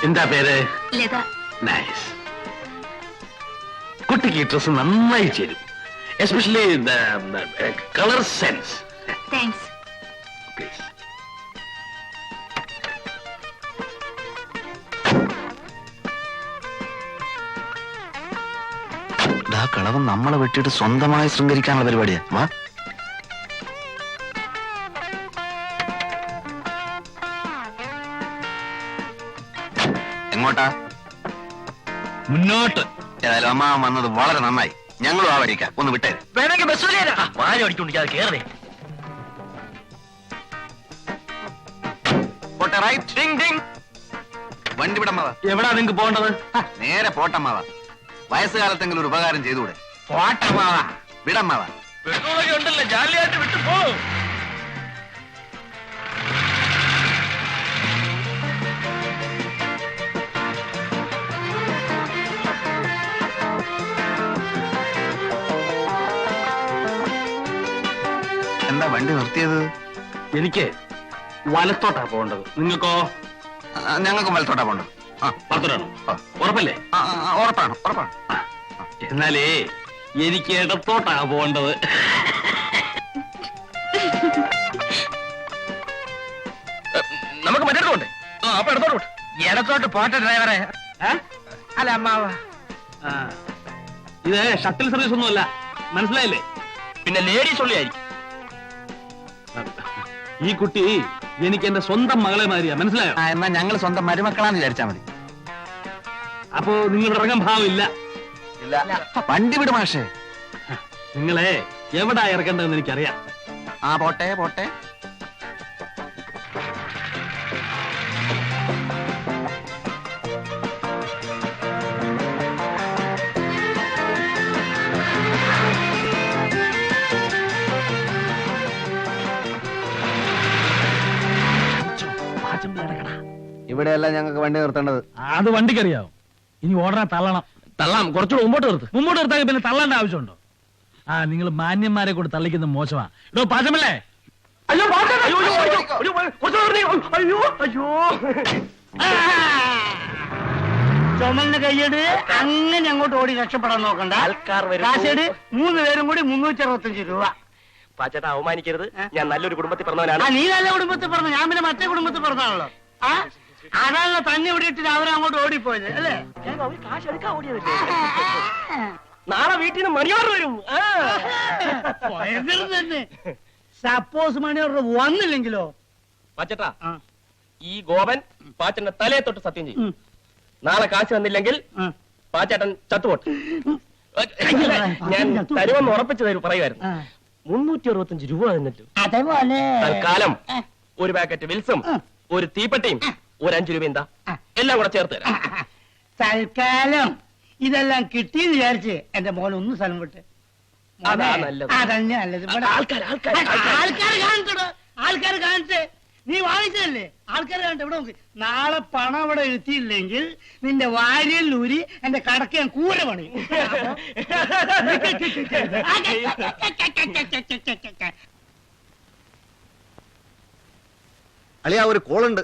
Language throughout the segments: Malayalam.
എന്താ പേര്? ലത. നൈസ്. കുട്ടിക്ക് ഡ്രസ് നന്നായി ചേരും, especially colour sense. Thanks. Please. കളവൻ നമ്മളെ വെട്ടിയിട്ട് സ്വന്തമായി ശൃംഗരിക്കാനുള്ള പരിപാടിയാ. വാ. എങ്ങോട്ടാ? മുന്നോട്ട്. ഏതായാലും അമ്മ വന്നത് വളരെ നന്നായി. ഞങ്ങളും ആ വഴിക്കാം. ഒന്ന് വിട്ടേ. വേണമെങ്കിൽ ബസ് വാരി അടിക്കൊണ്ടിരിക്കാതെ കേറേ. പോട്ടെ. റൈറ്റ്. Ding Ding. വണ്ടി വിടമ്മാവാ. എവിടാ നിങ്ങക്ക് പോകേണ്ടത്? നേരെ പോട്ടമ്മാവാ. വയസ്സുകാലത്തെങ്കിലും ഒരു ഉപകാരം ചെയ്തുകൂടെ? പോട്ടമാവാ. വിടമ്മാവാ. പെട്രോളൊക്കെ ഉണ്ടല്ലോ, ജാലിയായിട്ട് വിട്ടു പോ. എന്താ വണ്ടി നിർത്തിയത്? എനിക്ക് വലത്തോട്ടാ പോകേണ്ടത്. നിങ്ങൾക്കോ? ഞങ്ങൾക്ക് വലത്തോട്ടാ പോണ്ടത്. വലത്തോട്ടാണോ? ഉറപ്പല്ലേ? ഉറപ്പാണ്, ഉറപ്പാണ്. എന്നാലേ എനിക്ക് ഇടത്തോട്ടാ പോകേണ്ടത്. നമുക്ക് മറ്റേടത്തോട്ടെ. അപ്പൊ ഇടത്തോട്ട് ഇടത്തോട്ട് പോട്ടെ ഡ്രൈവറെ. അല്ല അമ്മാവ, ഇത് ഷട്ടിൽ സർവീസ് ഒന്നുമല്ല, മനസ്സിലായില്ലേ? പിന്നെ ലേഡീസ് ഉള്ളിയായിരിക്കും. ഈ കുട്ടി എനിക്ക് എന്റെ സ്വന്തം മകളെ മാതിരിയാ, മനസ്സിലായോ? എന്നാ ഞങ്ങൾ സ്വന്തം മരുമക്കളാന്ന് വിചാരിച്ചാ മതി. അപ്പോ നിങ്ങൾ ഇറങ്ങാൻ ഭാവമില്ല. വണ്ടി വിട് മാഷേ. നിങ്ങളെ എവിടാ ഇറക്കേണ്ടതെന്ന് എനിക്കറിയാം. പോട്ടെ പോട്ടെ. ഇവിടെയല്ല ഞങ്ങൾക്ക് വണ്ടി നിർത്തേണ്ടത്. അത് വണ്ടിക്കറിയാവും. ഇനി ഓടനെ തള്ളണം. തള്ളാം. കുറച്ചുകൂടെ മുമ്പോട്ട് നിർത്ത്. മുമ്പോട്ട് നിർത്താൻ പിന്നെ തള്ളേണ്ട ആവശ്യമുണ്ടോ? നിങ്ങൾ മാന്യന്മാരെ കൂടെ തള്ളിക്കുന്ന മോശമാ. ഇടോ പാചമല്ലേ? അയ്യോ ചുമലിന് കൈയ്യട്. അങ്ങനെ അങ്ങോട്ട് ഓടി രക്ഷപ്പെടാൻ നോക്കണ്ട. കാശേട് 3 പേരും കൂടി 365 രൂപ. പാച്ചേട്ടാ, അവമാനിക്കരുത്. ഞാൻ നല്ലൊരു കുടുംബത്തിൽ പറഞ്ഞവനാണ്. നീ നല്ല കുടുംബത്തിൽ പറഞ്ഞു, ഞാൻ പിന്നെ മറ്റേ കുടുംബത്തിൽ പറഞ്ഞാണല്ലോ. അതാണല്ലോ തന്നെ ഇവിടെ ഇട്ടിട്ട് അവരങ്ങോട്ട് ഓടിപ്പോയത് അല്ലേ? കാശ് എടുക്കാൻ ഓടിയതല്ലേ? നാളെ വീട്ടിൽ നിന്ന് മണിയോർ വരും. തന്നെ. സപ്പോസ് മണിയോർ വന്നില്ലെങ്കിലോ? പാച്ചേട്ടാ, ഈ ഗോപൻ പാച്ചന്റെ തലയെ തൊട്ട് സത്യം ചെയ്യും. നാളെ കാശ് വന്നില്ലെങ്കിൽ പാച്ചേട്ടൻ ചത്തുപോട്ടെ. ഞാൻ തരുമെന്ന് ഉറപ്പിച്ചു തരും പറയുമായിരുന്നു. 365 രൂപ തന്നിട്ടു. അതേപോലെ തൽക്കാലം ഒരു പാക്കറ്റ് വിൽസും ഒരു തീപ്പെട്ടിയും ഒരു 5 രൂപ എന്താ എല്ലാം കൂടെ ചേർത്ത് തരാം. തൽക്കാലം ഇതെല്ലാം കിട്ടിയെന്ന് വിചാരിച്ച് എന്റെ മോൻ ഒന്ന് സ്ഥലം വിട്ട്. അതന്നെ നല്ലത്. ആൾക്കാർ കാണിച്ചേ. നീ വാങ്ങിച്ചതല്ലേ? ആൾക്കാർ കാണട്ടെ. ഇവിടെ നോക്ക്. നാളെ പണം ഇവിടെ എത്തിയില്ലെങ്കിൽ നിന്റെ വാരിയല്ലൂരി എന്റെ കടക്ക് ഞാൻ കൂര പണിയും. അളിയാ, ഒരു കോളുണ്ട്.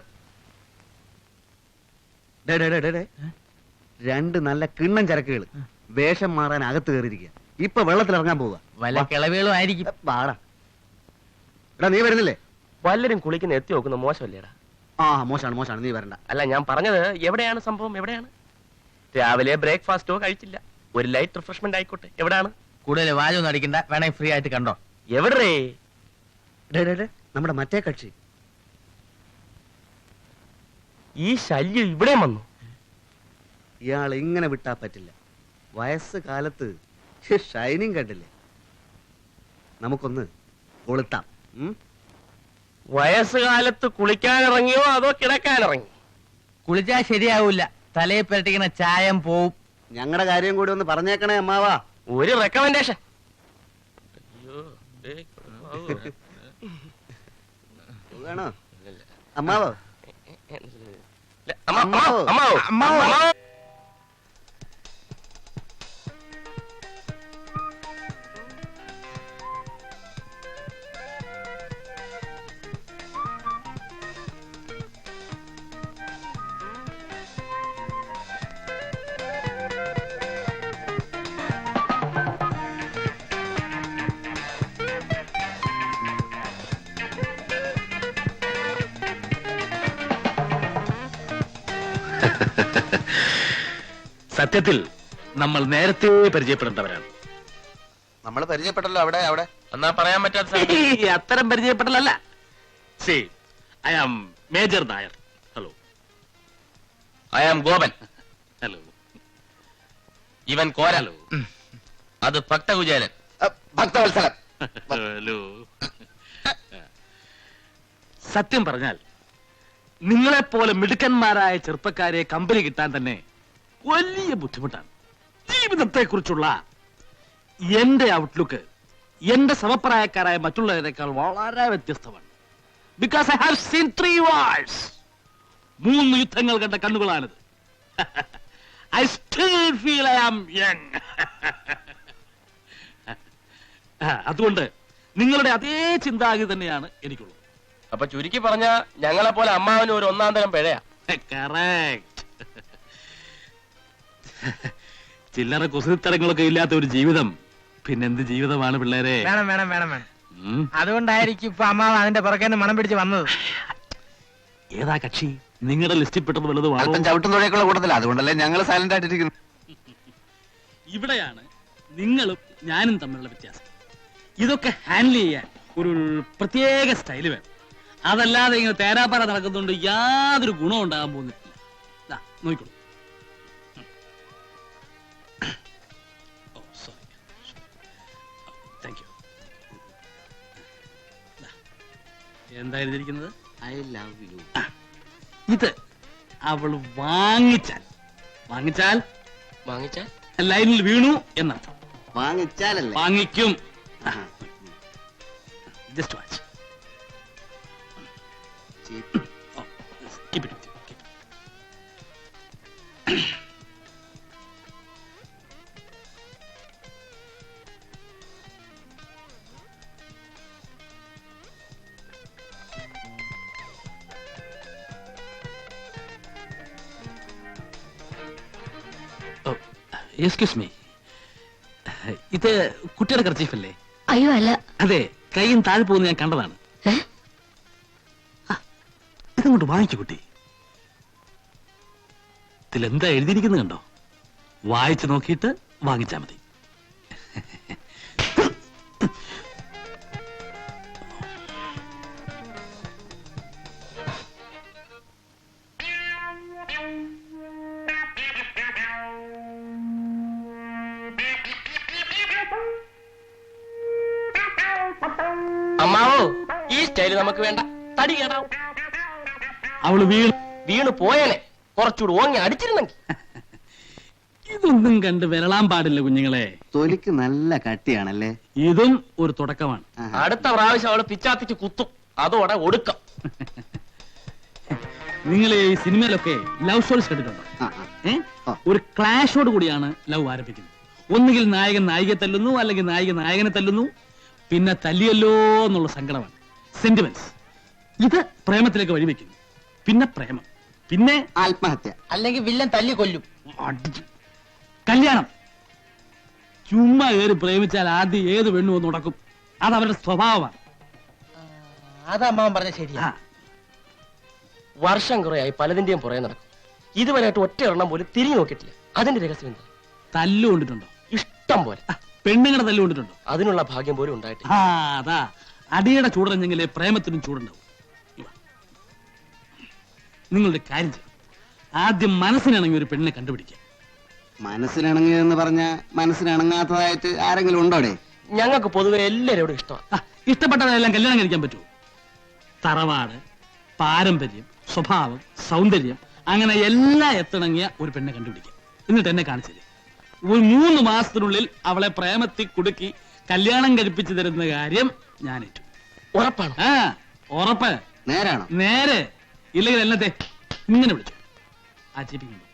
2 നല്ല കിണ്ണം ചരക്കുകൾ വേഷം മാറാൻ അകത്ത് കയറിയിരിക്കുക. ഇപ്പൊ വെള്ളത്തിൽ ഇറങ്ങാൻ പോവുക. വല്ല കിളവേളും ആയിരിക്കും. വാടാ. എടാ, നീ വരുന്നില്ലേ? വല്ലരും കുളിക്കുന്ന എത്തി നോക്കുന്ന മോശമല്ലേടാ? മോശമാണ്. നീ വരണ്ട. അല്ല, ഞാൻ പറഞ്ഞത് എവിടെയാണ് സംഭവം? എവിടെയാണ്? രാവിലെ ബ്രേക്ക്ഫാസ്റ്റോ കഴിച്ചില്ല. ഒരു ലൈറ്റ് റിഫ്രഷ്മെന്റ് ആയിക്കോട്ടെ. എവിടെയാണ്? കൂടുതൽ വാചൊന്നും അടിക്കണ്ട, വേണേ ഫ്രീ ആയിട്ട് കണ്ടോ. എവിടെ? നമ്മുടെ മറ്റേ കക്ഷി. ഈ ശല്യം ഇവിടെ വന്നു. ഇയാൾ ഇങ്ങനെ വിട്ടാ പറ്റില്ല. വയസ്സ് കാലത്ത് ഷൈനിങ് കണ്ടില്ലേ? നമുക്കൊന്ന് കൊളുത്താം. വയസ്സുകാലത്ത് കുളിക്കാനിറങ്ങിയോ അതോ കിടക്കാനിറങ്ങി? കുളിച്ചാ ശരിയാവൂല, തലയെ പുരട്ടിക്കുന്ന ചായം പോവും. ഞങ്ങളുടെ കാര്യം കൂടി ഒന്ന് പറഞ്ഞേക്കണേ അമ്മാവാ. ഒരു റെക്കമെൻഡേഷൻ. വേണോ അമ്മാവോ? അമ്മാവോ സത്യത്തിൽ നമ്മൾ നേരത്തെ പരിചയപ്പെടേണ്ടവരാണ്. നമ്മൾ പരിചയപ്പെട്ടല്ലോ അവിടെ അവിടെ. എന്നാ പറയാൻ പറ്റാത്ത സാഹചര്യം. അത്തരം പരിചയപ്പെടലല്ല. See I am major Nair. Hello. I am Gopan. Hello. ഇവൻ കോരലോ, അത് ഭക്തകുചേലൻ. ഭക്തവത്സലം. ഹലോ. സത്യം പറഞ്ഞാൽ നിങ്ങളെപ്പോലെ മിടുക്കന്മാരായ ചെറുപ്പക്കാരെ കമ്പനി കിട്ടാൻ തന്നെ വലിയ ബുദ്ധിമുട്ടാണ്. ജീവിതത്തെ കുറിച്ചുള്ള എന്റെ ഔട്ട്ലുക്ക് എന്റെ സമപ്രായക്കാരായ മറ്റുള്ളവരെക്കാൾ വളരെ വ്യത്യസ്തമാണ്. Because I have seen 3 wars. 3 യുദ്ധങ്ങൾ കണ്ട കണ്ണുകളാണിത്. I still feel I am young. അതുകൊണ്ട് നിങ്ങളുടെ അതേ ചിന്താഗതി തന്നെയാണ് എനിക്കുള്ളത്. അപ്പൊ ചുരുക്കി പറഞ്ഞ ഞങ്ങളെ പോലെ അമ്മാവന് ഒരു ഒന്നാം തരം പിഴയാ. കറക്റ്റ്. ചില്ലറ കുസൃത്തരങ്ങളൊക്കെ ഇല്ലാത്ത ഒരു ജീവിതം പിന്നെന്ത് ജീവിതമാണ് പിള്ളേരെ? വേണം വേണം വേണം വേണം. ഉം. അതുകൊണ്ടായിരിക്കും ഇപ്പൊ അമ്മാവ് അതിന്റെ പുറകെ മണം പിടിച്ച് വന്നത്. ഏതാ കക്ഷി? നിങ്ങളുടെ ലിസ്റ്റിൽ പെട്ടത് വല്ലതും ആണോ? അല്പം ചവിട്ടും തുഴയൊക്കെയുള്ള കൂട്ടത്തില്ല, അതുകൊണ്ടല്ലേ ഞങ്ങൾ സൈലന്റ് ആയിട്ടിരിക്കുന്നു. ഇവിടെയാണ് നിങ്ങളും ഞാനും തമ്മിലുള്ള വ്യത്യാസം. ഇതൊക്കെ ഹാൻഡിൽ ചെയ്യാൻ ഒരു പ്രത്യേക സ്റ്റൈല് വേണം. അതല്ലാതെ ഇങ്ങനെ തേരാപ്പാറ നടക്കുന്നുണ്ട് യാതൊരു ഗുണം ഉണ്ടാകാൻ പോകുന്നില്ല. ദാ, നോക്കിക്കോളൂ. ഓ സോറി, താങ്ക് യു. എന്താ എഴുതിയിരിക്കുന്നത്? I love you. ഇത് അവൾ വാങ്ങിച്ചാൽ വാങ്ങിച്ചാൽ ലൈനിൽ വീണു എന്നർത്ഥം. വാങ്ങിച്ചാലല്ലേ? വാങ്ങിക്കും. Just watch. Keep it with you. Keep it. Oh, excuse me. ഇത് കുട്ടിയുടെ കർച്ചീഫല്ലേ? അയ്യോ അല്ല. അതെ, കൈയും താഴെ പോകുന്ന ഞാൻ കണ്ടതാണ്. ഇതങ്ങോട്ട് വാങ്ങിച്ചു കുട്ടി. ഇതിലെന്താ എഴുതിയിരിക്കുന്നത് കണ്ടോ? വായിച്ചു നോക്കിയിട്ട് വാങ്ങിച്ചാ മതി. അമ്മാവോ, ഈ സ്റ്റൈല് നമുക്ക് വേണ്ട. തടി കേടാവും. അവള് വീണ് പോയേനെ. കുറച്ചുകൂടി ഓങ്ങി അടിച്ചിരുന്നെങ്കിൽ. ഇതൊന്നും കണ്ട് വിരളാൻ പാടില്ല കുഞ്ഞുങ്ങളെ. തൊലിക്ക് നല്ല കട്ടിയാണല്ലേ? ഇതും ഒരു തുടക്കമാണ്. അടുത്ത പ്രാവശ്യം അവള് പിച്ചാത്തിക്ക് കുത്തും. അതോടെ ഒടുക്കം. നിങ്ങൾ ഈ സിനിമയിലൊക്കെ ലവ് സ്റ്റോറീസ് കേട്ടിട്ടുണ്ടോ? ഒരു ക്ലാഷോട് കൂടിയാണ് ലവ് ആരംഭിക്കുന്നത്. ഒന്നുകിൽ നായകൻ നായികയെ തല്ലുന്നു, അല്ലെങ്കിൽ നായിക നായകനെ തല്ലുന്നു, പിന്നെ തല്ലിയല്ലോ എന്നുള്ള സങ്കടമാണ്, സെന്റിമെന്റ്സ്. ഇത് പ്രേമത്തിലേക്ക് വഴിവെക്കുന്നു. പിന്നെ പ്രേമം, പിന്നെ ആത്മഹത്യ, അല്ലെങ്കിൽ വില്ലൻ തല്ലി കൊല്ലും. കല്യാണം. ചുമ്മാ കയറി പ്രേമിച്ചാൽ ആദ്യം ഏത് പെണ്ണു വന്ന് ഉടക്കും. അത് അവരുടെ സ്വഭാവമാണ്. അത് അമ്മാവൻ പറഞ്ഞ ശരിയാ. വർഷം കുറയായി പലതിന്റെയും പുറകെ നടക്കും. ഇതുവരെയായിട്ട് ഒറ്റ എണ്ണം പോലും തിരിഞ്ഞു നോക്കിയിട്ടില്ല. അതിന്റെ രഹസ്യം എന്താ? തല്ലു കൊണ്ടിട്ടുണ്ടോ? ഇഷ്ടം പോലെ. പെണ്ണുങ്ങളുടെ തല്ലു കൊണ്ടിട്ടുണ്ടോ? അതിനുള്ള ഭാഗ്യം പോലും ഉണ്ടായിട്ടില്ല. അതാ അടിയുടെ ചൂടറിഞ്ഞെങ്കിലേ പ്രേമത്തിനും ചൂടുണ്ടാവും. നിങ്ങളുടെ കാര്യം ചെയ്യും. ആദ്യം മനസ്സിനിണങ്ങി ഒരു പെണ്ണിനെ കണ്ടുപിടിക്കുക. മനസ്സിനിണങ്ങിയതെന്ന് പറഞ്ഞ മനസ്സിനിണങ്ങാത്തതായിട്ട് ആരെങ്കിലും ഉണ്ടോടെ? ഞങ്ങൾക്ക് പൊതുവെ എല്ലാവരോടും ഇഷ്ടമാണ്. ഇഷ്ടപ്പെട്ടതെല്ലാം കല്യാണം കഴിക്കാൻ പറ്റുമോ? തറവാട്, പാരമ്പര്യം, സ്വഭാവം, സൗന്ദര്യം, അങ്ങനെ എല്ലാം എത്തിണങ്ങിയ ഒരു പെണ്ണെ കണ്ടുപിടിക്കുക. എന്നിട്ട് എന്നെ കാണിച്ചില്ലേ, ഒരു 3 മാസത്തിനുള്ളിൽ അവളെ പ്രേമത്തിൽ കുടുക്കി കല്യാണം കഴിപ്പിച്ചു തരുന്ന കാര്യം ഞാൻ ഏറ്റു. ഉറപ്പാണ്? ഉറപ്പ്. നേരാണോ? നേരെ. ഇല്ലെങ്കിൽ എന്നത്തെ ഇങ്ങനെ വിളിച്ചു ആ ചിപ്പിക്കുമ്പോ